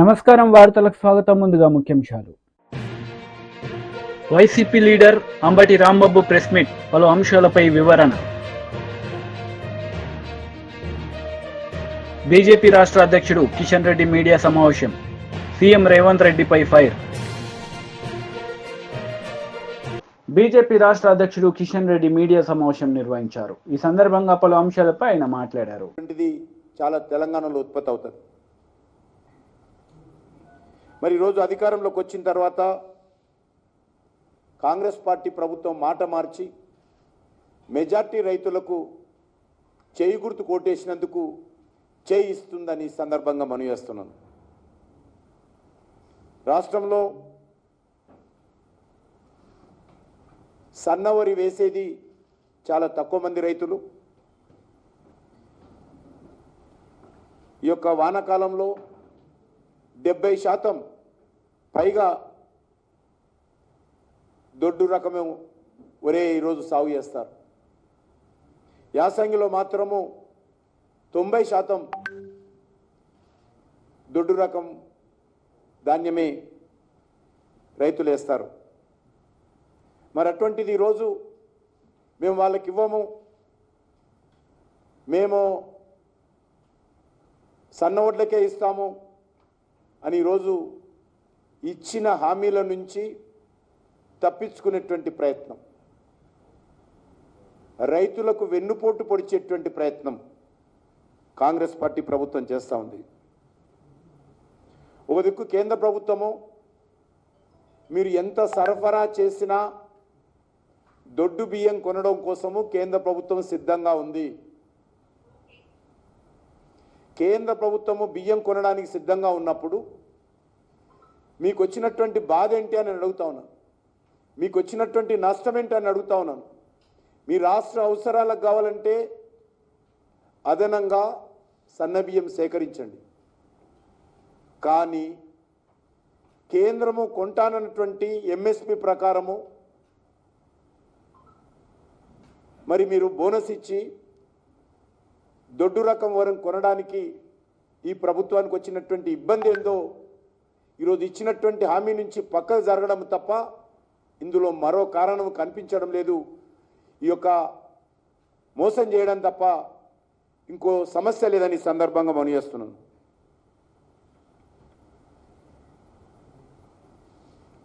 నమస్కారం వార్తలకు స్వాగతం. ముందుగా ముఖ్యాంశాలు. YCP leader Ambati Rambabu press meet, పలు అంశాలపై వివరణ. బీజేపీ రాష్ట్ర అధ్యక్షుడు కిషన్ రెడ్డి మీడియా సమావేశం, సీఎం రేవంత్ రెడ్డిపై ఫైర్. బీజేపీ రాష్ట్ర అధ్యక్షుడు కిషన్ రెడ్డి మీడియా సమావేశం నిర్వహించారు. ఈ సందర్భంగా పలు అంశాలపై ఆయన మాట్లాడారు. చాలా తెలంగాణలో ఉత్పత్తి అవుతుంది. మరి ఈరోజు అధికారంలోకి వచ్చిన తర్వాత కాంగ్రెస్ పార్టీ ప్రభుత్వం మాట మార్చి మెజార్టీ రైతులకు చేయి గుర్తు కోటేసినందుకు చేయి ఇస్తుందని సందర్భంగా మనవి చేస్తున్నాను. రాష్ట్రంలో సన్నవరి వేసేది చాలా తక్కువ మంది రైతులు. ఈ యొక్క వానాకాలంలో 70% పైగా దొడ్డు రకమే ఒరే ఈరోజు సాగు చేస్తారు. యాసంగిలో మాత్రము 90% దొడ్డు రకం ధాన్యమే రైతులు వేస్తారు. మరి అటువంటిది ఈరోజు మేము వాళ్ళకి ఇవ్వము, మేము సన్న వడ్లకే ఇస్తాము అని ఈరోజు ఇచ్చిన హామీల నుంచి తప్పించుకునేటువంటి ప్రయత్నం, రైతులకు వెన్నుపోటు పొడిచేటువంటి ప్రయత్నం కాంగ్రెస్ పార్టీ ప్రభుత్వం చేస్తూ ఉంది. ఒక దిక్కు కేంద్ర ప్రభుత్వము మీరు ఎంత సరఫరా చేసినా దొడ్డు బియ్యం కొనడం కోసము కేంద్ర ప్రభుత్వం సిద్ధంగా ఉంది. కేంద్ర ప్రభుత్వము బియ్యం కొనడానికి సిద్ధంగా ఉన్నప్పుడు మీకు వచ్చినటువంటి బాధ ఏంటి అని అడుగుతా ఉన్నాను, మీకు వచ్చినటువంటి నష్టం ఏంటి అని అడుగుతా ఉన్నాను. మీ రాష్ట్ర అవసరాలకు కావాలంటే అదనంగా సన్నబియ్యం సేకరించండి, కానీ కేంద్రము కొంటానన్నటువంటి ఎంఎస్పి ప్రకారము మరి మీరు బోనస్ ఇచ్చి దొడ్డు రకం వరం కొనడానికి ఈ ప్రభుత్వానికి వచ్చినటువంటి ఇబ్బంది ఏందో ఈరోజు ఇచ్చినటువంటి హామీ నుంచి పక్కకు జరగడం తప్ప ఇందులో మరో కారణం కనిపించడం లేదు. ఈ యొక్క మోసం చేయడం తప్ప ఇంకో సమస్య లేదని సందర్భంగా మనవి చేస్తున్నాను.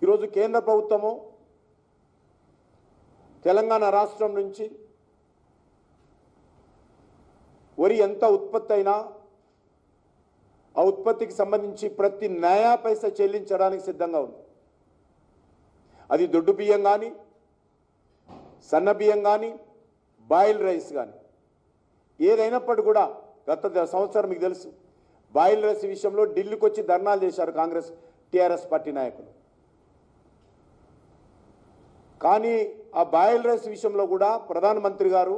ఈరోజు కేంద్ర ప్రభుత్వము తెలంగాణ రాష్ట్రం నుంచి వరి ఎంత ఉత్పత్తి అయినా ఆ ఉత్పత్తికి సంబంధించి ప్రతి నయా పైసా చెల్లించడానికి సిద్ధంగా ఉంది. అది దొడ్డు బియ్యం కానీ, సన్న బియ్యం కానీ, బాయిల్ రైస్ కానీ ఏదైనప్పటికీ కూడా గత సంవత్సరం మీకు తెలుసు, బాయిల్ రైస్ విషయంలో ఢిల్లీకి వచ్చి ధర్నాలు చేశారు కాంగ్రెస్ టీఆర్ఎస్ పార్టీ నాయకులు. కానీ ఆ బాయిల్ రైస్ విషయంలో కూడా ప్రధానమంత్రి గారు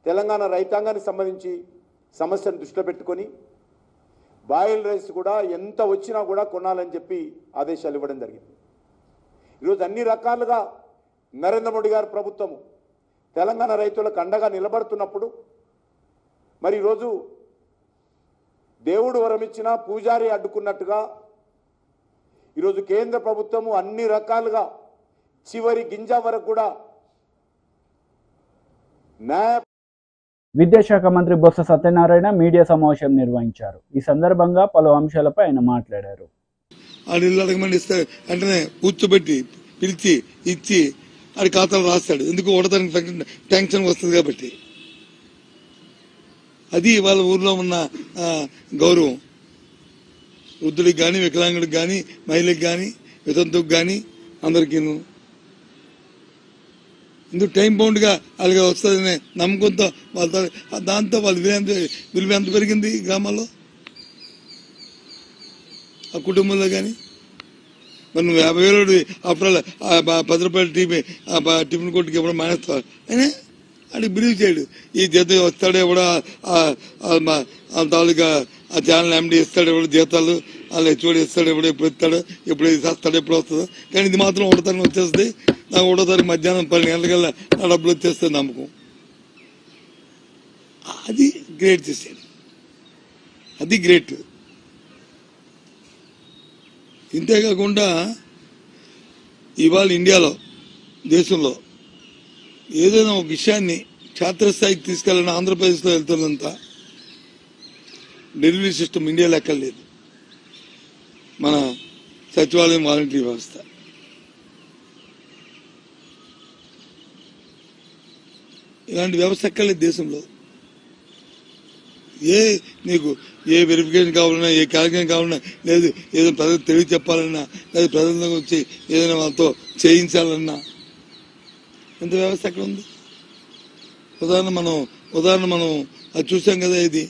తెలంగాణ రైతాంగానికి సంబంధించి సమస్యను దృష్టిలో పెట్టుకొని బాయిల్ రైస్ కూడా ఎంత వచ్చినా కూడా కొనాలని చెప్పి ఆదేశాలు ఇవ్వడం జరిగింది. ఈరోజు అన్ని రకాలుగా నరేంద్ర మోడీ గారి ప్రభుత్వము తెలంగాణ రైతులకు అండగా నిలబడుతున్నప్పుడు మరి ఈరోజు దేవుడు వరమిచ్చినా పూజారి అడ్డుకున్నట్టుగా ఈరోజు కేంద్ర ప్రభుత్వము అన్ని రకాలుగా చివరి గింజ వరకు కూడా న్యాయ. విద్యాశాఖ మంత్రి బొత్స సత్యనారాయణ మీడియా సమావేశం నిర్వహించారు. ఈ సందర్భంగా పలు అంశాలపై ఆయన మాట్లాడారు. వెంటనే కూర్చోబెట్టి పిలిచి ఇచ్చి ఆడి ఖాతాలు రాస్తాడు. ఎందుకు ఓడటానికి టెన్షన్ వస్తుంది కాబట్టి. అది వాళ్ళ ఊర్లో ఉన్న గౌరవం. వృద్ధుడికి కానీ, వికలాంగుడికి కానీ, మహిళకి కానీ, వితంతువుకి కానీ అందరికీ ఇందుకు టైం బౌండ్ గా అలాగే వస్తుందనే నమ్మకంతో వాళ్ళ దాంతో వాళ్ళ విలువ ఎంత పెరిగింది గ్రామాల్లో, ఆ కుటుంబంలో కానీ. మరి నువ్వు 50,000 అప్పుడు 10 రూపాయల టిఫిన్ కొట్టుకి ఇవ్వడం మానేస్తావు అయినా అడిగి బిలీవ్ చేయడు. ఈ జీతం వస్తాడు ఎవడో తాలూకా ఆ ఛానల్ ఎండి ఇస్తాడు, ఎవడో జీతాలు వాళ్ళు హెచ్ఓడి ఇస్తాడు, ఎప్పుడు ఇస్తాడు, ఎప్పుడు ఇస్తాడు, ఎప్పుడు వస్తుందో. కానీ ఇది మాత్రం 1వ తారీఖు వచ్చేస్తుంది. నాకు 1వ తారీఖు మధ్యాహ్నం 12 గంటలకల్లా నా డబ్బులు వచ్చేస్తుంది నమ్మకం. అది గ్రేట్ చేశాడు, అది గ్రేట్. ఇంతేకాకుండా ఇవాళ ఇండియాలో దేశంలో ఏదైనా ఒక విషయాన్ని క్షేత్రస్థాయికి తీసుకెళ్ళిన ఆంధ్రప్రదేశ్లో వెళ్తున్నంత డెలివరీ సిస్టమ్ ఇండియా లెక్కలు లేదు. మన సచివాలయం వాలంటరీ వ్యవస్థ ఇలాంటి వ్యవస్థ ఎక్కర్లేదు దేశంలో. నీకు ఏ వెరిఫికేషన్ కావాలన్నా, ఏ క్యాల్కులేషన్ కావాలన్నా, లేదు ఏదైనా ప్రజలకు తెలివి చెప్పాలన్నా, లేదా ప్రజలకు వచ్చి ఏదైనా వాళ్ళతో చేయించాలన్నా ఎంత వ్యవస్థ ఎక్కడ ఉంది? ఉదాహరణ మనం అది చూసాం కదా, ఇది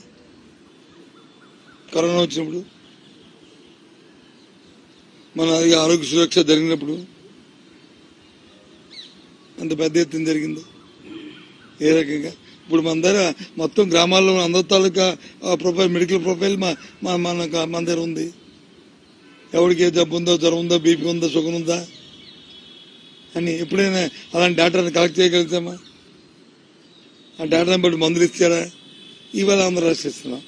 కరోనా వచ్చినప్పుడు, మన ఆరోగ్య సురక్ష జరిగినప్పుడు అంత పెద్ద ఎత్తున జరిగింది. ఏ రకంగా ఇప్పుడు మన దగ్గర మొత్తం గ్రామాల్లో అందరి తాలూకా ప్రొఫైల్, మెడికల్ ప్రొఫైల్ మన దగ్గర ఉంది. ఎవరికి ఏ జబ్బు ఉందో, జ్వరం ఉందో, బీపీ ఉందో, షుగర్ ఉందా అని ఎప్పుడైనా అలాంటి డేటాను కలెక్ట్ చేయగలుగుతామా? ఆ డేటాను బట్టి మందులు ఇచ్చారా? ఇవాళ అందరూ రాసిస్తున్నాం.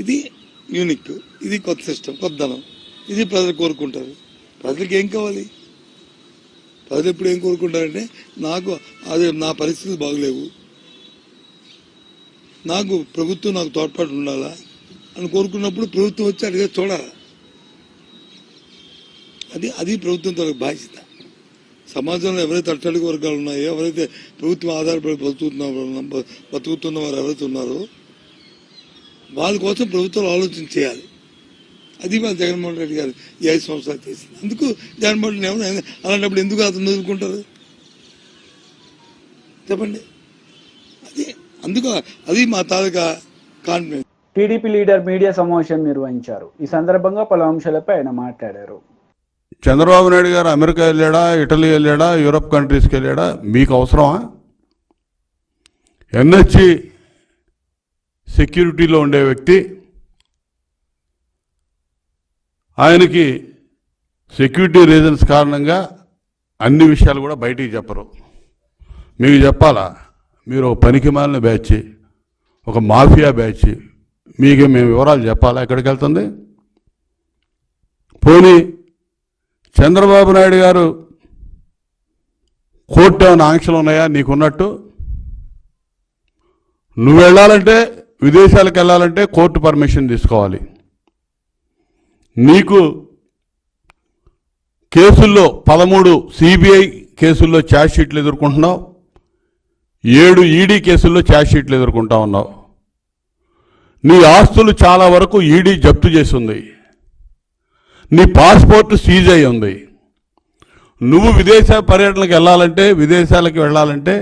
ఇది యూనిక్, ఇది కొత్త సిస్టమ్, కొత్తదనం. ఇది ప్రజలు కోరుకుంటారు. ప్రజలకు ఏం కావాలి? ప్రజలు ఎప్పుడు ఏం కోరుకుంటారంటే, నాకు అదే నా పరిస్థితులు బాగలేవు, నాకు ప్రభుత్వం నాకు తోడ్పాటు ఉండాలా అని కోరుకున్నప్పుడు ప్రభుత్వం వచ్చి అడిగే చూడాలి. అది ప్రభుత్వంతో బాధ్యత. సమాజంలో ఎవరైతే అట్టడుగు వర్గాలు ఉన్నాయో, ఎవరైతే ప్రభుత్వం ఆధారపడి బతుకుతున్న వారు ఎవరైతే ఉన్నారో వాళ్ళ కోసం ప్రభుత్వాలు ఆలోచన చేయాలి. అది మన జగన్మోహన్ రెడ్డి గారు ఈ 5 సంవత్సరాలు చేసింది. అందుకు జగన్మోహన్ రెడ్డి ఏమన్నా అలాంటప్పుడు ఎందుకు అతను వదులుకుంటారు చెప్పండి? అది మా తాలూకా కాన్ఫిడెన్స్. టీడీపీ లీడర్ మీడియా సమావేశం నిర్వహించారు. ఈ సందర్భంగా పలు అంశాలపై ఆయన మాట్లాడారు. చంద్రబాబు నాయుడు గారు అమెరికా వెళ్ళాడా, ఇటలీ వెళ్ళాడా, యూరప్ కంట్రీస్కి వెళ్ళాడా? మీకు అవసరమా? ఎన్హెచ్సి సెక్యూరిటీలో ఉండే వ్యక్తి, ఆయనకి సెక్యూరిటీ రీజన్స్ కారణంగా అన్ని విషయాలు కూడా బయటికి చెప్పరు. మీకు చెప్పాలా? మీరు ఒక పనికిమాలిన బ్యాచ్, ఒక మాఫియా బ్యాచ్, మీకు మేము వివరాలు చెప్పాలా ఎక్కడికి వెళ్తుంది? పోనీ చంద్రబాబు నాయుడు గారు కోర్టు ఏమైనా ఆంక్షలు ఉన్నాయా నీకున్నట్టు? నువ్వు వెళ్ళాలంటే, విదేశాలకు వెళ్ళాలంటే కోర్టు పర్మిషన్ తీసుకోవాలి. నీకు కేసుల్లో 13 సిబిఐ కేసుల్లో ఛార్జ్ షీట్లు ఎదుర్కొంటున్నావు, 7 ఈడీ కేసుల్లో ఛార్జ్ షీట్లు ఎదుర్కొంటా ఉన్నావు. నీ ఆస్తులు చాలా వరకు ఈడీ జప్తు చేసి ఉంది. నీ పాస్పోర్ట్ సీజ్ అయి ఉంది. నువ్వు విదేశ పర్యటనకు వెళ్ళాలంటే, విదేశాలకు వెళ్ళాలంటే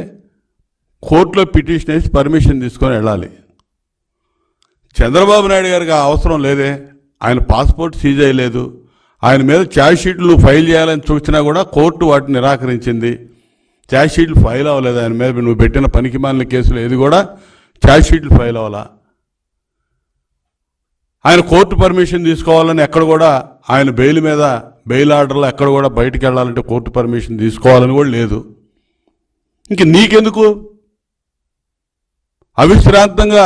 కోర్టులో పిటిషన్ వేసి పర్మిషన్ తీసుకొని వెళ్ళాలి. చంద్రబాబు నాయుడు గారికి ఆ అవసరం లేదే. ఆయన పాస్పోర్ట్ సీజ్ అయ్యలేదు. ఆయన మీద ఛార్జ్ షీట్లు ఫైల్ చేయాలని చూసినా కూడా కోర్టు వాటిని నిరాకరించింది. ఛార్జ్ షీట్లు ఫైల్ అవ్వలేదు ఆయన మీద. నువ్వు పెట్టిన పనికిమాలిన కేసులు ఏది కూడా ఛార్జ్ షీట్లు ఫైల్ అవ్వాలా? ఆయన కోర్టు పర్మిషన్ తీసుకోవాలని ఎక్కడ కూడా, ఆయన బెయిల్ మీద బెయిల్ ఆర్డర్లో ఎక్కడ కూడా బయటికి వెళ్ళాలంటే కోర్టు పర్మిషన్ తీసుకోవాలని కూడా లేదు. ఇంక నీకెందుకు? అవిశ్రాంతంగా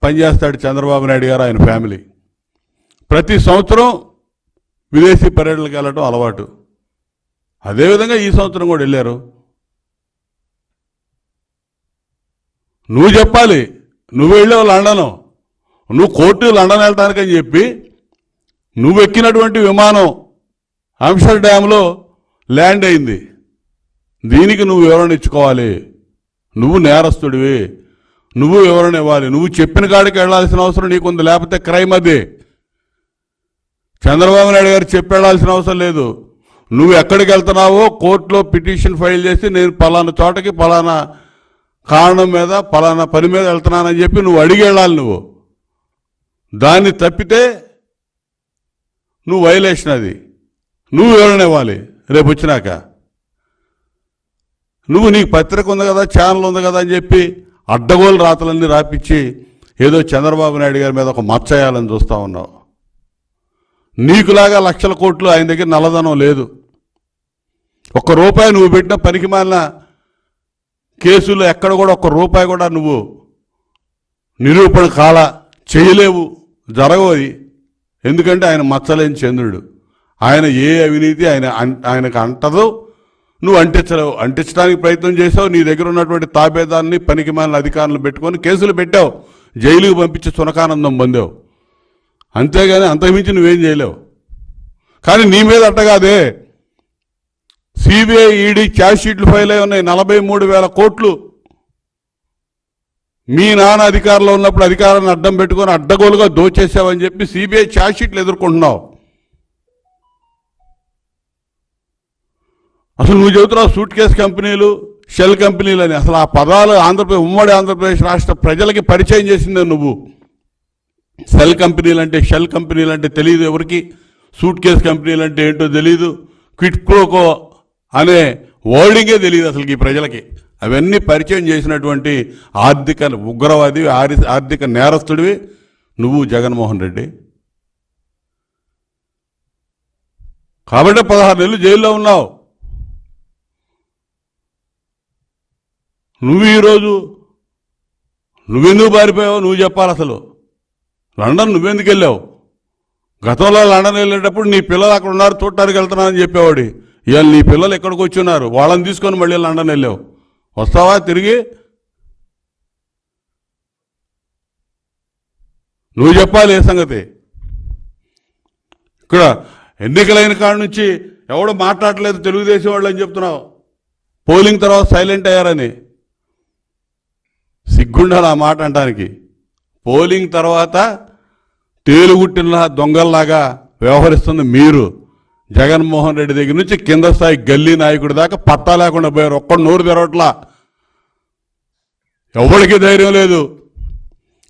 పనిచేస్తాడు చంద్రబాబు నాయుడు గారు, ఆయన ఫ్యామిలీ. ప్రతి సంవత్సరం విదేశీ పర్యటనలకు వెళ్ళడం అలవాటు. అదేవిధంగా ఈ సంవత్సరం కూడా వెళ్ళారు. నువ్వు చెప్పాలి. నువ్వు వెళ్ళావు లండను, నువ్వు కోర్టు లండన్ వెళ్ళటానికని చెప్పి నువ్వు ఎక్కినటువంటి విమానం ఆమ్స్టర్డామ్లో ల్యాండ్ అయింది. దీనికి నువ్వు వివరణ ఇచ్చుకోవాలి. నువ్వు నేరస్తుడివి, నువ్వు వివరణ ఇవ్వాలి. నువ్వు చెప్పిన కాడికి వెళ్లాల్సిన అవసరం నీకుంది, లేకపోతే క్రైమ్ అది. చంద్రబాబు నాయుడు గారు చెప్పి వెళ్లాల్సిన అవసరం లేదు. నువ్వు ఎక్కడికి వెళ్తున్నావో కోర్టులో పిటిషన్ ఫైల్ చేసి, నేను పలానా చోటకి పలానా కారణం మీద పలానా పని మీద వెళ్తున్నానని చెప్పి నువ్వు అడిగి వెళ్ళాలి. నువ్వు దాన్ని తప్పితే నువ్వు వైలేషన్, అది నువ్వు వివరణ ఇవ్వాలి. రేపు వచ్చినాక నువ్వు నీకు పత్రిక ఉంది కదా, ఛానల్ ఉంది కదా అని చెప్పి అడ్డగోలు రాతలన్నీ రాపిచ్చి ఏదో చంద్రబాబు నాయుడు గారి మీద ఒక మచ్చయాలని చూస్తూ ఉన్నావు. నీకులాగా లక్షల కోట్లు ఆయన దగ్గర నల్లధనం లేదు. ₹1 నువ్వు పెట్టిన పనికిమాలిన కేసులు ఎక్కడ కూడా ₹1 కూడా నువ్వు నిరూపణ చేయలేవు, జరగవు. ఎందుకంటే ఆయన మచ్చలేని చంద్రుడు. ఆయన ఏ అవినీతి ఆయనకు అంటదో, నువ్వు అంటించలేవు. అంటించడానికి ప్రయత్నం చేసావు. నీ దగ్గర ఉన్నటువంటి తాబేదాన్ని పనికిమాలిన అధికారులు పెట్టుకొని కేసులు పెట్టావు, జైలుకు పంపించి సునకానందం పొందావు. అంతేగాని అంతకుమించి నువ్వేం చేయలేవు. కానీ నీ మీద అట్టగాదే, సిబిఐ ఈడీ ఛార్జ్ షీట్లు ఫైల్ అయి ఉన్నాయి. 43,000 కోట్లు మీ నాన్న అధికారంలో ఉన్నప్పుడు అధికారాన్ని అడ్డం పెట్టుకొని అడ్డగోలుగా దోచేసావని చెప్పి సిబిఐ ఛార్జ్ షీట్లు ఎదుర్కొంటున్నావు. అసలు నువ్వు చెబుతున్నావు సూట్ కేసు కంపెనీలు, షెల్ కంపెనీలు అని. అసలు ఆ పదాలు ఉమ్మడి ఆంధ్రప్రదేశ్ రాష్ట్ర ప్రజలకి పరిచయం చేసిందే నువ్వు. సెల్ కంపెనీలు అంటే, షెల్ కంపెనీలు అంటే తెలియదు ఎవరికి, సూట్ కేసు కంపెనీలు అంటే ఏంటో తెలియదు, క్విట్ ప్రోకో అనే వర్డింగే తెలియదు అసలు ఈ ప్రజలకి. అవన్నీ పరిచయం చేసినటువంటి ఆర్థిక ఉగ్రవాది, ఆర్థిక నేరస్తుడివి నువ్వు జగన్మోహన్ రెడ్డి. కాబట్టి 16 నెలలు జైల్లో ఉన్నావు. నువ్వు ఈరోజు నువ్వెందుకు పారిపోయావు నువ్వు చెప్పాలి. అసలు లండన్ నువ్వెందుకు వెళ్ళావు? గతంలో లండన్ వెళ్ళేటప్పుడు నీ పిల్లలు అక్కడ ఉన్నారు చూడటానికి వెళ్తున్నానని చెప్పేవాడి. ఇవాళ నీ పిల్లలు ఎక్కడికి వచ్చి ఉన్నారు, వాళ్ళని తీసుకొని మళ్ళీ లండన్ వెళ్ళావు. వస్తావా తిరిగి? నువ్వు చెప్పాలి ఏ సంగతి. ఇక్కడ ఎన్నికలైన కాడ నుంచి ఎవడు మాట్లాడలేదు తెలుగుదేశం వాళ్ళు అని చెప్తున్నావు. పోలింగ్ తర్వాత సైలెంట్ అయ్యారని. సిగ్గుండాలి ఆ మాట అంటానికి. పోలింగ్ తర్వాత తేలుగుట్టిన దొంగల్లాగా వ్యవహరిస్తుంది మీరు. జగన్మోహన్ రెడ్డి దగ్గర నుంచి కింద స్థాయి గల్లీ నాయకుడి దాకా పత్తా లేకుండా పోయారు. ఒక్కడు నోరు తెరవట్లా. ఎవరికి ధైర్యం లేదు.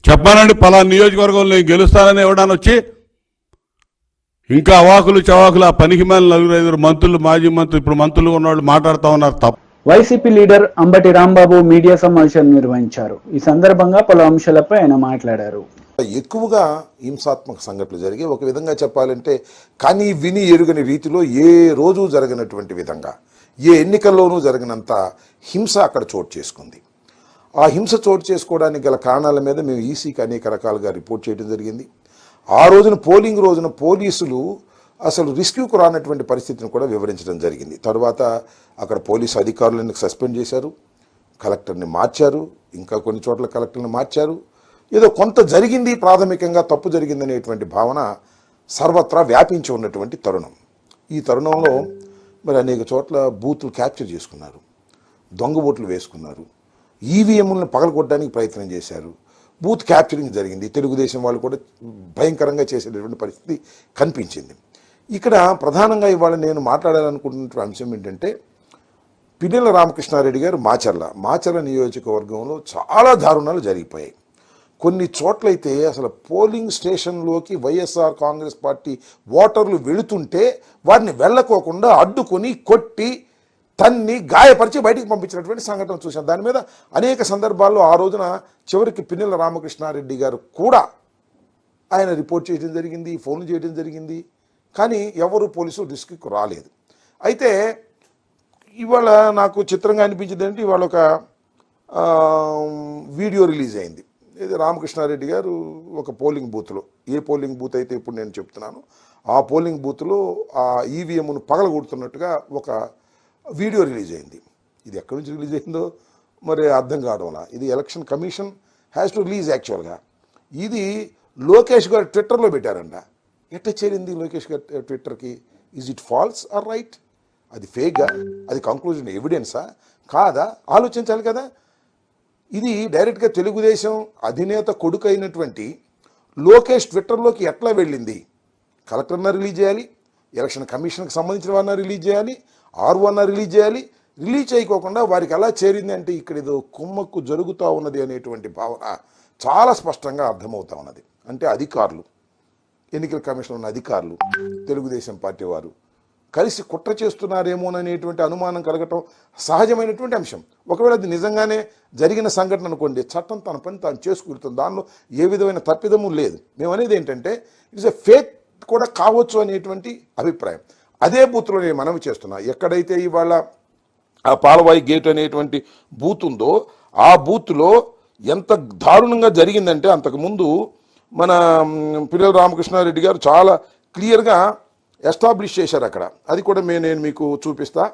చెప్పానండి పలానా నియోజకవర్గంలో నేను గెలుస్తానని ఎవడాన్ని వచ్చి ఇంకా అవాకులు చవాకులు ఆ పనికి మేల 4-5 మంత్రులు, మాజీ మంత్రులు, ఇప్పుడు మంత్రులు ఉన్నవాళ్ళు మాట్లాడుతూ ఉన్నారు తప్ప. YCP leader Ambati Rambabu media సమావేశం నిర్వహించారు. ఈ సందర్భంగా పలు అంశాలపై ఆయన మాట్లాడారు. ఎక్కువగా హింసాత్మక సంఘటనలు జరిగి, ఒక విధంగా చెప్పాలంటే కానీ విని ఎరుగని రీతిలో ఏ రోజు జరగనటువంటి విధంగా, ఏ ఎన్నికల్లోనూ జరిగినంత హింస అక్కడ చోటు చేసుకుంది. ఆ హింస చోటు చేసుకోవడానికి గల కారణాల మీద మేము ఈసీకి అనేక రకాలుగా రిపోర్ట్ చేయడం జరిగింది. ఆ రోజున పోలింగ్ రోజున పోలీసులు అసలు రిస్క్యూకు రానటువంటి పరిస్థితిని కూడా వివరించడం జరిగింది. తర్వాత అక్కడ పోలీసు అధికారులను సస్పెండ్ చేశారు, కలెక్టర్ని మార్చారు, ఇంకా కొన్ని చోట్ల కలెక్టర్ని మార్చారు. ఏదో కొంత జరిగింది, ప్రాథమికంగా తప్పు జరిగిందనేటువంటి భావన సర్వత్రా వ్యాపించి ఉన్నటువంటి తరుణం. ఈ తరుణంలో మరి అనేక చోట్ల బూతులు క్యాప్చర్ చేసుకున్నారు, దొంగ ఓట్లు వేసుకున్నారు, ఈవీఎంలను పగలగొట్టడానికి ప్రయత్నం చేశారు, బూత్ క్యాప్చరింగ్ జరిగింది. తెలుగుదేశం వాళ్ళు కూడా భయంకరంగా చేసేటటువంటి పరిస్థితి కనిపించింది. ఇక్కడ ప్రధానంగా ఇవాళ నేను మాట్లాడాలనుకుంటున్న అంశం ఏంటంటే, పిన్నెల రామకృష్ణారెడ్డి గారు మాచర్ల నియోజకవర్గంలో చాలా దారుణాలు జరిగిపోయాయి. కొన్ని చోట్లయితే అసలు పోలింగ్ స్టేషన్లోకి వైఎస్ఆర్ కాంగ్రెస్ పార్టీ ఓటర్లు వెళుతుంటే వారిని వెళ్ళకోకుండా అడ్డుకొని కొట్టి తన్ని గాయపరిచి బయటికి పంపించినటువంటి సంఘటన చూశాం. దాని మీద అనేక సందర్భాల్లో ఆ రోజున చివరికి పిన్నెల రామకృష్ణారెడ్డి గారు కూడా ఆయన రిపోర్ట్ చేయడం జరిగింది, ఫోన్లు చేయడం జరిగింది. కానీ ఎవరు పోలీసులు రిస్క్కి రాలేదు. అయితే ఇవాళ నాకు చిత్రంగా అనిపించింది అంటే, ఇవాళ ఒక వీడియో రిలీజ్ అయింది. ఇది రామకృష్ణారెడ్డి గారు ఒక పోలింగ్ బూత్లో, ఏ పోలింగ్ బూత్ అయితే ఇప్పుడు నేను చెప్తున్నాను ఆ పోలింగ్ బూత్లో ఆ ఈవీఎంను పగలగొడుతున్నట్టుగా ఒక వీడియో రిలీజ్ అయింది. ఇది ఎక్కడి నుంచి రిలీజ్ అయిందో మరి అర్థం కావడంలా. ఇది election commission has to release. యాక్చువల్గా ఇది లోకేష్ గారు ట్విట్టర్లో పెట్టారంట. ఎట్లా చేరింది లోకేష్ గారు ట్విట్టర్కి? Is it false or right? అది ఫేక్గా? అది కంక్లూజన్ ఎవిడెన్సా కాదా? ఆలోచించాలి కదా. ఇది డైరెక్ట్గా తెలుగుదేశం అధినేత కొడుకు అయినటువంటి లోకేష్ ట్విట్టర్లోకి ఎట్లా వెళ్ళింది? కలెక్టర్న రిలీజ్ చేయాలి, ఎలక్షన్ కమిషన్కి సంబంధించిన వారిని రిలీజ్ చేయాలి, ఆర్ఓన్న రిలీజ్ చేయాలి. రిలీజ్ చేయకోకుండా వారికి ఎలా చేరింది అంటే ఇక్కడ ఏదో కుమ్మక్కు జరుగుతూ ఉన్నది అనేటువంటి భావన చాలా స్పష్టంగా అర్థమవుతా ఉన్నది. అంటే అధికారులు, ఎన్నికల కమిషన్ ఉన్న అధికారులు, తెలుగుదేశం పార్టీ వారు కలిసి కుట్ర చేస్తున్నారేమోననేటువంటి అనుమానం కలగటం సహజమైనటువంటి అంశం. ఒకవేళ అది నిజంగానే జరిగిన సంఘటన అనుకోండి, చట్టం తన పని తాను చేసుకుంటుంది, దానిలో ఏ విధమైన తప్పిదము లేదు. మేము అనేది ఏంటంటే ఇట్స్ ఎ ఫేక్ కూడా కావచ్చు అనేటువంటి అభిప్రాయం. అదే బూత్లో నేను మనవి చేస్తున్నా, ఎక్కడైతే ఇవాళ ఆ పాలవాయి గేట్ అనేటువంటి బూత్ ఉందో ఆ బూత్లో ఎంత దారుణంగా జరిగిందంటే, అంతకుముందు మన పిల్లల రామకృష్ణారెడ్డి గారు చాలా క్లియర్గా ఎస్టాబ్లిష్ చేశారు అక్కడ. అది కూడా నేను మీకు చూపిస్తా.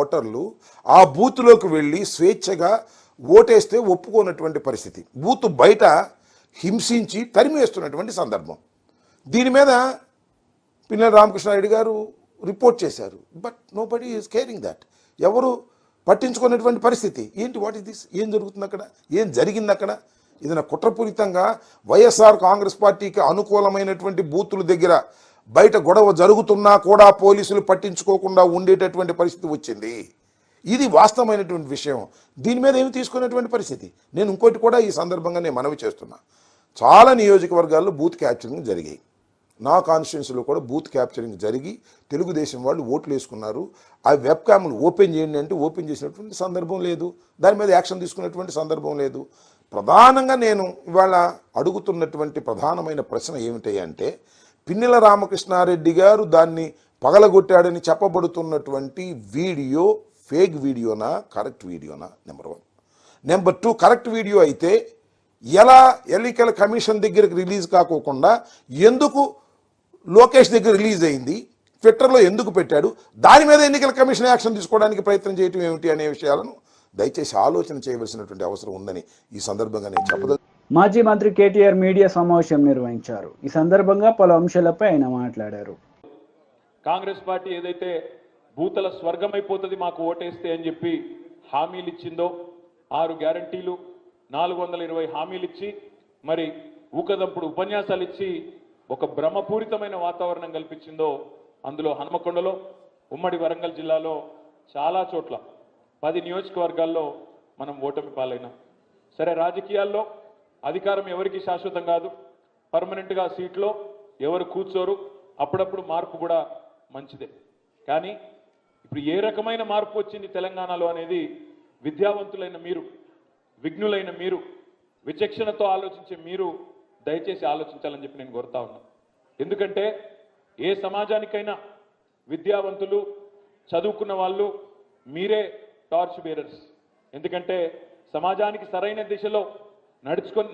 ఓటర్లు ఆ బూత్లోకి వెళ్ళి స్వేచ్ఛగా ఓటేస్తే ఒప్పుకోనటువంటి పరిస్థితి, బూత్ బయట హింసించి తరిమేస్తున్నటువంటి సందర్భం. దీని మీద పిన్నెల రామకృష్ణారెడ్డి గారు రిపోర్ట్ చేశారు. But no body is caring that. ఎవరు పట్టించుకునేటువంటి పరిస్థితి. ఏంటి, వాట్ ఇస్ దిస్? ఏం జరుగుతుంది అక్కడ? ఏం జరిగింది అక్కడ? ఏదైనా కుట్రపూరితంగా వైఎస్ఆర్ కాంగ్రెస్ పార్టీకి అనుకూలమైనటువంటి బూతుల దగ్గర బయట గొడవ జరుగుతున్నా కూడా పోలీసులు పట్టించుకోకుండా ఉండేటటువంటి పరిస్థితి వచ్చింది. ఇది వాస్తవమైనటువంటి విషయం. దీని మీద ఏమి తీసుకునేటువంటి పరిస్థితి. నేను ఇంకోటి కూడా ఈ సందర్భంగా నేను మనవి చేస్తున్నా. చాలా నియోజకవర్గాల్లో బూత్ క్యాప్చరింగ్ జరిగాయి. నా కాన్స్టిట్యున్సీలో కూడా బూత్ క్యాప్చరింగ్ జరిగి తెలుగుదేశం వాళ్ళు ఓట్లు వేసుకున్నారు. ఆ వెబ్ క్యామ్లు ఓపెన్ చేయండి అంటే ఓపెన్ చేసినటువంటి సందర్భం లేదు. దాని మీద యాక్షన్ తీసుకున్నటువంటి సందర్భం లేదు. ప్రధానంగా నేను ఇవాళ అడుగుతున్నటువంటి ప్రధానమైన ప్రశ్న ఏమిటి అంటే, పిన్నెల రామకృష్ణారెడ్డి గారు దాన్ని పగలగొట్టాడని చెప్పబడుతున్నటువంటి వీడియో ఫేక్ వీడియోనా, కరెక్ట్ వీడియోనా? నెంబర్ 1. నెంబర్ 2, కరెక్ట్ వీడియో అయితే ఎలా ఎన్నికల కమిషన్ దగ్గరికి రిలీజ్ కాకోకుండా ఎందుకు లోకేష్ దగ్గర రిలీజ్ అయింది, ట్విట్టర్లో ఎందుకు పెట్టాడు, దాని మీద ఎన్నికల కమిషన్ యాక్షన్ తీసుకోవడానికి ప్రయత్నం చేయటం ఏమిటి అనే విషయాలను దయచేసి ఆలోచన చేయవలసినటువంటి అవసరం ఉందని ఈ సందర్భంగా నేను చెప్పదలు. మాజీ మంత్రి కేటీఆర్ మీడియా సమావేశం నిర్వహించారు. ఈ సందర్భంగా పలు అంశాలపై ఆయన మాట్లాడారు. కాంగ్రెస్ పార్టీ ఏదైతే భూతల స్వర్గమైపోతుంది మాకు ఓటేస్తే అని చెప్పి హామీలు ఇచ్చిందో, 6 గ్యారంటీలు 420 హామీలు ఇచ్చి మరి ఊకదంపుడు ఉపన్యాసాలు ఇచ్చి ఒక భ్రమపూరితమైన వాతావరణం కల్పించిందో, అందులో హన్మకొండలో, ఉమ్మడి వరంగల్ జిల్లాలో చాలా చోట్ల 10 నియోజకవర్గాల్లో మనం ఓటమి పాలైనాం. సరే, రాజకీయాల్లో అధికారం ఎవరికి శాశ్వతం కాదు. పర్మనెంట్గా సీట్లో ఎవరు కూర్చోరు. అప్పుడప్పుడు మార్పు కూడా మంచిదే. కానీ ఇప్పుడు ఏ రకమైన మార్పు వచ్చింది తెలంగాణలో అనేది విద్యావంతులైన మీరు, విఘ్నులైన మీరు, విచక్షణతో ఆలోచించే మీరు దయచేసి ఆలోచించాలని చెప్పి నేను కోరుతా ఉన్నా. ఎందుకంటే ఏ సమాజానికైనా విద్యావంతులు, చదువుకున్న వాళ్ళు మీరే టార్చ్ బేరర్స్. ఎందుకంటే సమాజానికి సరైన దిశలో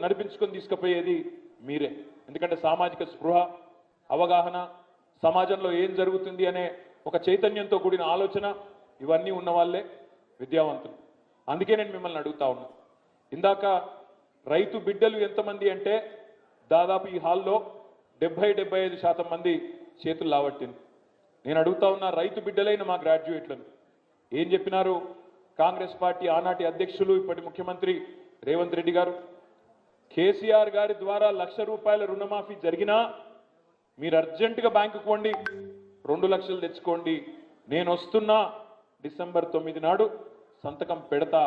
నడిపించుకొని తీసుకుపోయేది మీరే. ఎందుకంటే సామాజిక స్పృహ, అవగాహన, సమాజంలో ఏం జరుగుతుంది అనే ఒక చైతన్యంతో కూడిన ఆలోచన ఇవన్నీ ఉన్న వాళ్ళే విద్యావంతులు. అందుకే నేను మిమ్మల్ని అడుగుతా ఉన్నా. ఇందాక రైతు బిడ్డలు ఎంతమంది అంటే దాదాపు ఈ హాల్లో 70-75% మంది చేతులు లావట్టింది. నేను అడుగుతా ఉన్నా, రైతు బిడ్డలైన మా గ్రాడ్యుయేట్లను ఏం చెప్పినారు? కాంగ్రెస్ పార్టీ ఆనాటి అధ్యక్షులు, ఇప్పటి ముఖ్యమంత్రి రేవంత్ రెడ్డి గారు, కేసీఆర్ గారి ద్వారా ₹1,00,000 రుణమాఫీ జరిగినా మీరు అర్జెంటుగా బ్యాంకుకు పోండి, 2 లక్షలు తెచ్చుకోండి, నేను వస్తున్నా, డిసెంబర్ 9 నాడు సంతకం పెడతా,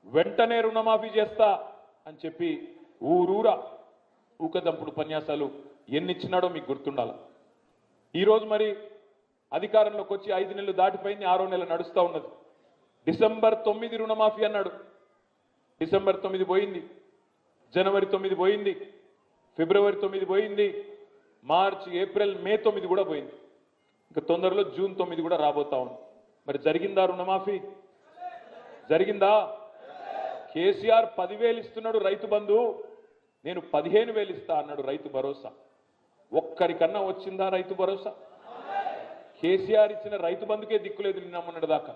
వెంటనే రుణమాఫీ చేస్తా అని చెప్పి ఊరూరా ఊకదంపుడు ఉపన్యాసాలు ఎన్నిచ్చినాడో మీకు గుర్తుండాలి. ఈరోజు మరి అధికారంలోకి వచ్చి 5 నెలలు దాటిపోయింది, 6వ నెల నడుస్తూ ఉన్నది. డిసెంబర్ 9 రుణమాఫీ అన్నాడు. డిసెంబర్ 9 పోయింది, జనవరి 9 పోయింది, ఫిబ్రవరి 9 పోయింది, మార్చి, ఏప్రిల్, మే 9 కూడా పోయింది. ఇంకా తొందరలో జూన్ 9 కూడా రాబోతా ఉంది. మరి జరిగిందా రుణమాఫీ? జరిగిందా? కేసీఆర్ 10,000 ఇస్తున్నాడు రైతు బంధు, నేను 15,000 ఇస్తా అన్నాడు రైతు భరోసా. ఒక్కరికన్నా వచ్చిందా రైతు భరోసా? కేసీఆర్ ఇచ్చిన రైతు బంధుకే దిక్కులేదు నిన్న మొన్నటి దాకా.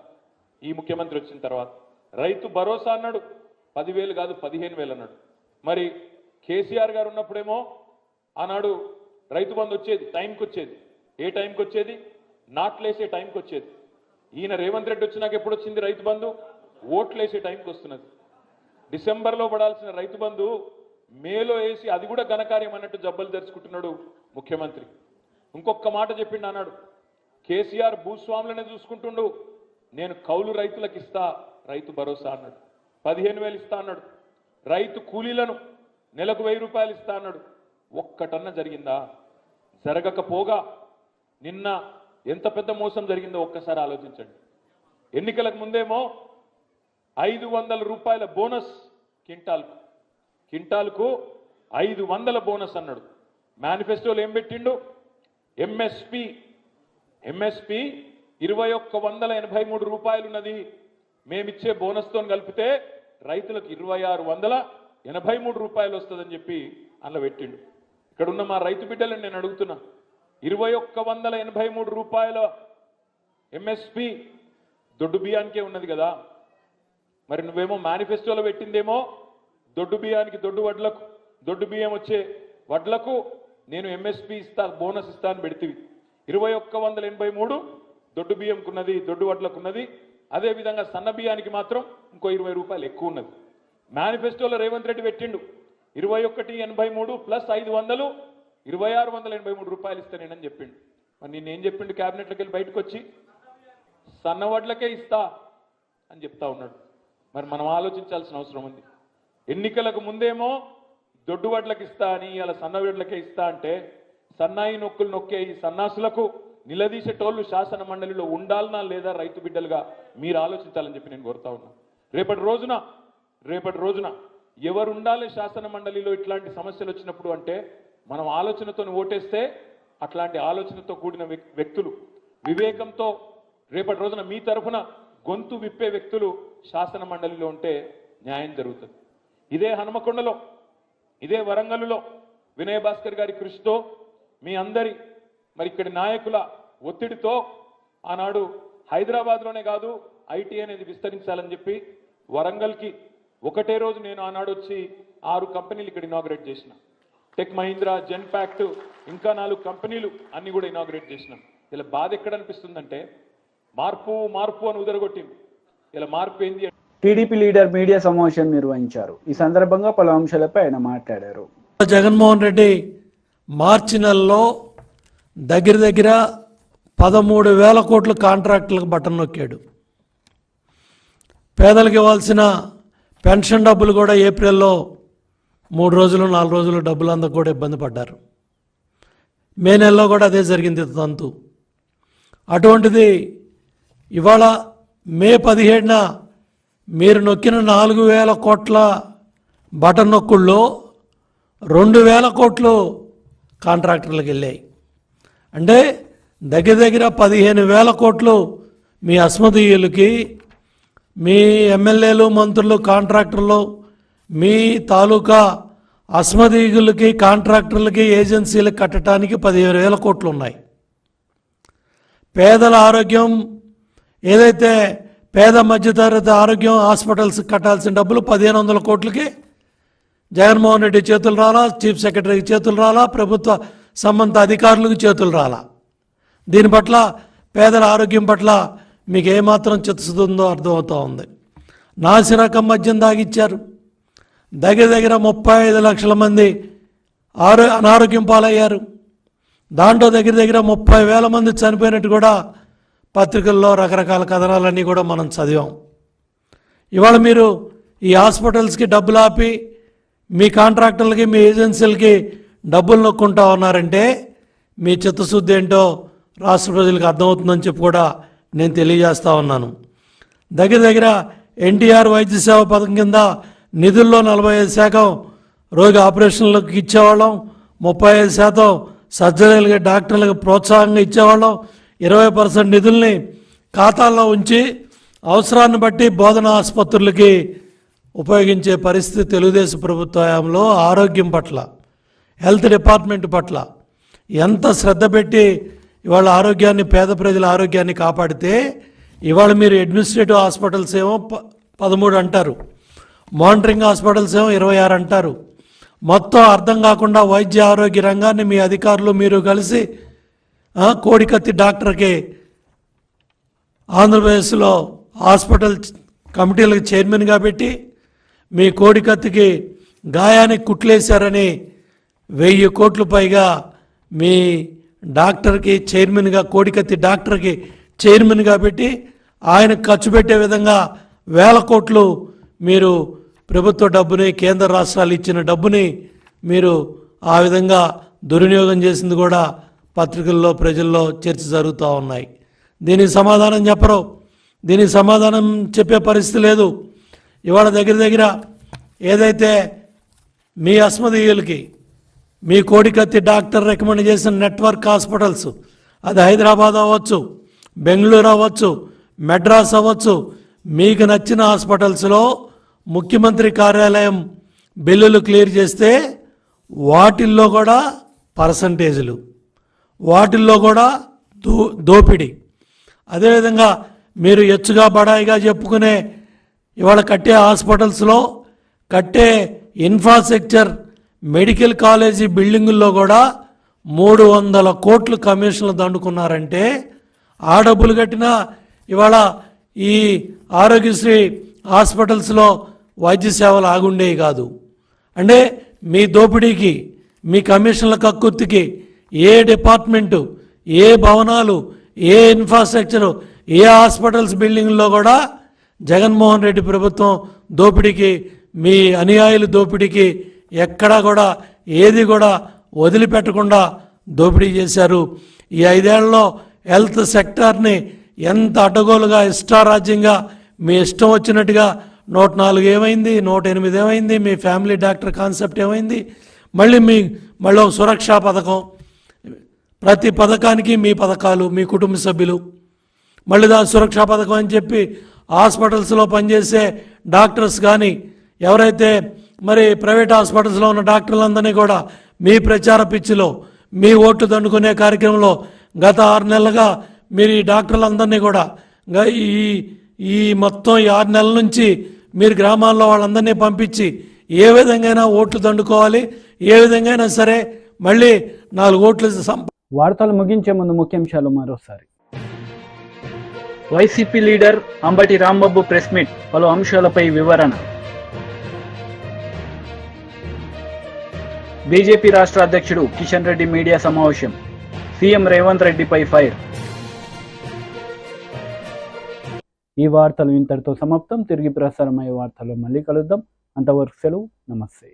ఈ ముఖ్యమంత్రి వచ్చిన తర్వాత రైతు భరోసా అన్నాడు, 10,000 కాదు 15,000 అన్నాడు. మరి కేసీఆర్ గారు ఉన్నప్పుడేమో ఆనాడు రైతు బంధు వచ్చేది, టైంకి వచ్చేది. ఏ టైంకి వచ్చేది? నాట్లేసే టైంకి వచ్చేది. ఈయన రేవంత్ రెడ్డి వచ్చినాక ఎప్పుడు వచ్చింది రైతు బంధు? ఓట్లేసే టైంకి వస్తున్నది. డిసెంబర్లో పడాల్సిన రైతు బంధు మేలో వేసి అది కూడా ఘనకార్యం అన్నట్టు జబ్బలు తెరుచుకుంటున్నాడు ముఖ్యమంత్రి. ఇంకొక మాట చెప్పిండు అన్నాడు, కేసీఆర్ భూస్వాములనే చూసుకుంటుండు, నేను కౌలు రైతులకు ఇస్తా రైతు భరోసా అన్నాడు. 15,000 ఇస్తా అన్నాడు. రైతు కూలీలను నెలకు 1,000 రూపాయలు ఇస్తా అన్నాడు. ఒక్కటన్నా జరిగిందా? జరగకపోగా నిన్న ఎంత పెద్ద మోసం జరిగిందో ఒక్కసారి ఆలోచించండి. ఎన్నికలకు ముందేమో 500 రూపాయల బోనస్ కింటాల్కు 500 బోనస్ అన్నాడు. మేనిఫెస్టోలో ఏం పెట్టిండు? ఎంఎస్పి 2,183 రూపాయలు ఉన్నది. మేమిచ్చే బోనస్తో కలిపితే రైతులకు 2,683 రూపాయలు వస్తుందని చెప్పి అందులో పెట్టిండు. ఇక్కడ ఉన్న మా రైతు బిడ్డలను నేను అడుగుతున్నా, 2,183 రూపాయల ఎంఎస్పి దొడ్డు బియ్యానికే ఉన్నది కదా. మరి నువ్వేమో మేనిఫెస్టోలో పెట్టిందేమో దొడ్డు బియ్యానికి, దొడ్డు బియ్యం వచ్చే వడ్లకు నేను ఎంఎస్పి ఇస్తా, బోనస్ ఇస్తా అని పెడితివి. 2,183 దొడ్డు బియ్యంకున్నది, దొడ్డు వడ్లకున్నది. అదేవిధంగా సన్న బియ్యానికి మాత్రం ఇంకో 20 రూపాయలు ఎక్కువ ఉన్నది. మేనిఫెస్టోలో రేవంత్ రెడ్డి పెట్టిండు 2183 ప్లస్ 500 2,683 రూపాయలు ఇస్తానేనని చెప్పిండు. మరి నేనేం చెప్పిండు? క్యాబినెట్లోకి వెళ్ళి బయటకు వచ్చి సన్న వడ్లకే ఇస్తా అని చెప్తా ఉన్నాడు. మరి మనం ఆలోచించాల్సిన అవసరం ఉంది. ఎన్నికలకు ముందేమో దొడ్డు వడ్లకు ఇస్తా అని, ఇలా సన్న వడ్లకే ఇస్తా అంటే సన్నాయి నొక్కులు నొక్కే ఈ సన్నాసులకు నిలదీసేటోళ్ళు శాసన మండలిలో ఉండాలనా లేదా రైతు బిడ్డలుగా మీరు ఆలోచించాలని చెప్పి నేను కోరుతా ఉన్నా. రేపటి రోజున ఎవరు ఉండాలి శాసన మండలిలో ఇట్లాంటి సమస్యలు వచ్చినప్పుడు అంటే మనం ఆలోచనతో ఓటేస్తే అట్లాంటి ఆలోచనతో కూడిన వ్యక్తులు, వివేకంతో రేపటి రోజున మీ తరఫున గొంతు విప్పే వ్యక్తులు శాసన మండలిలో ఉంటే న్యాయం జరుగుతుంది. ఇదే హనుమకొండలో, ఇదే వరంగల్లో వినయ్ భాస్కర్ గారి కృషితో మీ అందరి మరి ఇక్కడి నాయకుల ఒత్తిడితో ఆనాడు హైదరాబాద్లోనే కాదు ఐటీ అనేది విస్తరించాలని చెప్పి వరంగల్కి ఒకటే రోజు నేను ఆనాడు వచ్చి 6 కంపెనీలు ఇక్కడ ఇనాగ్రేట్ చేసిన. టెక్ మహీంద్రా, జెన్పాక్ట్, ఇంకా 4 కంపెనీలు అన్ని కూడా ఇనాగ్రేట్ చేసినాం. ఇలా బాధ ఎక్కడ అనిపిస్తుందంటే మార్పు అని ఉదరగొట్టింది. ఇలా మార్పు ఏంది? టీడీపీ లీడర్ మీడియా సమావేశం నిర్వహించారు. ఈ సందర్భంగా పలు అంశాలపై ఆయన మాట్లాడారు. జగన్మోహన్ రెడ్డి మార్చి నెలలో దగ్గర 13,000 కోట్ల కాంట్రాక్టులకు బటన్ నొక్కాడు. పేదలకు ఇవ్వాల్సిన పెన్షన్ డబ్బులు కూడా ఏప్రిల్లో 3 రోజులు 4 రోజులు డబ్బులు అందకు కూడా ఇబ్బంది పడ్డారు. మే నెలలో కూడా అదే జరిగింది తంతు. అటువంటిది ఇవాళ మే 17న మీరు నొక్కిన 4,000 కోట్ల బటన్ నొక్కుల్లో 2,000 కోట్లు కాంట్రాక్టర్లకు వెళ్ళాయి. అంటే దగ్గర 15,000 కోట్లు మీ అస్మదీయులకి, మీ ఎమ్మెల్యేలు, మంత్రులు, కాంట్రాక్టర్లు, మీ తాలూకా అస్మదీయులకి, కాంట్రాక్టర్లకి, ఏజెన్సీలకు కట్టడానికి 15,000 కోట్లు ఉన్నాయి. పేదల ఆరోగ్యం ఏదైతే పేద మధ్యతరగతి ఆరోగ్యం హాస్పిటల్స్ కట్టాల్సిన డబ్బులు 1,500 కోట్లకి జగన్మోహన్ రెడ్డి చేతులు రాలా, చీఫ్ సెక్రటరీకి చేతులు రాలా, ప్రభుత్వ సంబంధిత అధికారులకు చేతులు రాలా. దీని పట్ల పేదల ఆరోగ్యం పట్ల మీకు ఏమాత్రం చిత్తశుద్ధి అర్థమవుతూ ఉంది. నాసిరకం మద్యం తాగిచ్చారు. దగ్గర 35 లక్షల మంది అనారోగ్యం పాలయ్యారు. దాంట్లో దగ్గర 30,000 మంది చనిపోయినట్టు కూడా పత్రికల్లో రకరకాల కథనాలన్నీ కూడా మనం చదివాం. ఇవాళ మీరు ఈ హాస్పిటల్స్కి డబ్బులు ఆపి మీ కాంట్రాక్టర్లకి, మీ ఏజెన్సీలకి డబ్బులు నొక్కుంటా ఉన్నారంటే మీ చిత్తశుద్ధి ఏంటో రాష్ట్ర ప్రజలకు అర్థమవుతుందని చెప్పి కూడా నేను తెలియజేస్తా ఉన్నాను. దగ్గర ఎన్టీఆర్ వైద్య సేవ పథకం కింద నిధుల్లో 45% రోగి ఆపరేషన్లకు ఇచ్చేవాళ్ళం, 35% సర్జరీలకి డాక్టర్లకు ప్రోత్సాహంగా ఇచ్చేవాళ్ళం, 20% నిధుల్ని ఖాతాల్లో ఉంచి అవసరాన్ని బట్టి బోధనా ఆసుపత్రులకి ఉపయోగించే పరిస్థితి తెలుగుదేశం ప్రభుత్వ హయాంలో ఆరోగ్యం పట్ల, హెల్త్ డిపార్ట్మెంట్ పట్ల ఎంత శ్రద్ధ పెట్టి ఇవాళ ఆరోగ్యాన్ని, పేద ప్రజల ఆరోగ్యాన్ని కాపాడితే ఇవాళ మీరు అడ్మినిస్ట్రేటివ్ హాస్పిటల్స్ ఏమో 13 అంటారు, మానిటరింగ్ హాస్పిటల్స్ ఏమో 26 అంటారు. మొత్తం అర్థం కాకుండా వైద్య ఆరోగ్య రంగాన్ని మీ అధికారులు మీరు కలిసి కోడికత్తి డాక్టర్కి ఆంధ్రప్రదేశ్లో హాస్పిటల్ కమిటీలకు చైర్మన్గా పెట్టి మీ కోడికత్తికి గాయానికి కుట్లేశారని 1000 కోట్లు పైగా మీ డాక్టర్కి చైర్మన్గా, కోడికత్తి డాక్టర్కి చైర్మన్గా పెట్టి ఆయన ఖర్చు పెట్టే విధంగా 1000 కోట్లు మీరు ప్రభుత్వ డబ్బుని, కేంద్ర రాష్ట్రాలు ఇచ్చిన డబ్బుని మీరు ఆ విధంగా దుర్వినియోగం చేసింది కూడా పత్రికల్లో, ప్రజల్లో చర్చ జరుగుతూ ఉన్నాయి. దీనికి సమాధానం చెప్పరు, దీనికి సమాధానం చెప్పే పరిస్థితి లేదు. ఇవాళ దగ్గర ఏదైతే మీ అస్మదీయులకి మీ కోడికత్తి డాక్టర్ రికమెండ్ చేసిన నెట్వర్క్ హాస్పిటల్స్, అది హైదరాబాద్ అవ్వచ్చు, బెంగళూరు అవ్వచ్చు, మెడ్రాస్ అవ్వచ్చు, మీకు నచ్చిన హాస్పిటల్స్లో ముఖ్యమంత్రి కార్యాలయం బిల్లులు క్లియర్ చేస్తే వాటిల్లో కూడా పర్సంటేజీలు, వాటిల్లో కూడా దోపిడీ. అదేవిధంగా మీరు ఎచ్చుగా బడాయిగా చెప్పుకునే ఇవాళ కట్టే హాస్పిటల్స్లో కట్టే ఇన్ఫ్రాస్ట్రక్చర్, మెడికల్ కాలేజీ బిల్డింగుల్లో కూడా 300 కోట్లు కమిషన్లు దండుకున్నారంటే ఆ డబ్బులు కట్టినా ఇవాళ ఈ ఆరోగ్యశ్రీ హాస్పిటల్స్లో వైద్య సేవలు ఆగుండేవి కాదు. అంటే మీ దోపిడీకి, మీ కమిషన్ల కక్కుర్తికి ఏ డిపార్ట్మెంటు, ఏ భవనాలు, ఏ ఇన్ఫ్రాస్ట్రక్చరు, ఏ హాస్పిటల్స్ బిల్డింగ్లో కూడా జగన్మోహన్ రెడ్డి ప్రభుత్వం దోపిడీకి, మీ అనుయాయుల దోపిడీకి ఎక్కడా కూడా ఏది కూడా వదిలిపెట్టకుండా దోపిడీ చేశారు. ఈ 5 ఏళ్లలో హెల్త్ సెక్టార్ని ఎంత అడ్డగోలుగా, ఇష్టారాజ్యంగా, మీ ఇష్టం వచ్చినట్టుగా 104 ఏమైంది, 108 ఏమైంది, మీ ఫ్యామిలీ డాక్టర్ కాన్సెప్ట్ ఏమైంది, మళ్ళీ ఒక సురక్షా పథకం, ప్రతి పథకానికి మీ పథకాలు, మీ కుటుంబ సభ్యులు, మళ్ళీ దాని సురక్షా పథకం అని చెప్పి హాస్పిటల్స్లో పనిచేసే డాక్టర్స్ కానీ, ఎవరైతే మరి ప్రైవేట్ హాస్పిటల్స్లో ఉన్న డాక్టర్లందరినీ కూడా మీ ప్రచార పిచ్చిలో, మీ ఓట్లు దండుకునే కార్యక్రమంలో గత 6 నెలలుగా మీరు ఈ డాక్టర్లందరినీ కూడా ఈ మొత్తం 6 నెలల నుంచి మీరు గ్రామాల్లో వాళ్ళందరినీ పంపించి ఏ విధంగా ఓట్లు దండుకోవాలి, ఏ విధంగా సరే మళ్ళీ 4 ఓట్లు వార్తలు ముగించే ముందు ముఖ్యాంశాలు మరోసారి. YCP leader Ambati Rambabu press meet, పలు అంశాలపై వివరణ. బీజేపీ రాష్ట్ర అధ్యక్షుడు కిషన్ రెడ్డి మీడియా సమావేశం, సీఎం రేవంత్ రెడ్డిపై ఫైర్. ఈ వార్తలు ఇంతటితో సమాప్తం. తిరిగి ప్రసారమయ్యే వార్తల్లో మళ్ళీ కలుద్దాం. అంతవరకు సెలవు. నమస్తే.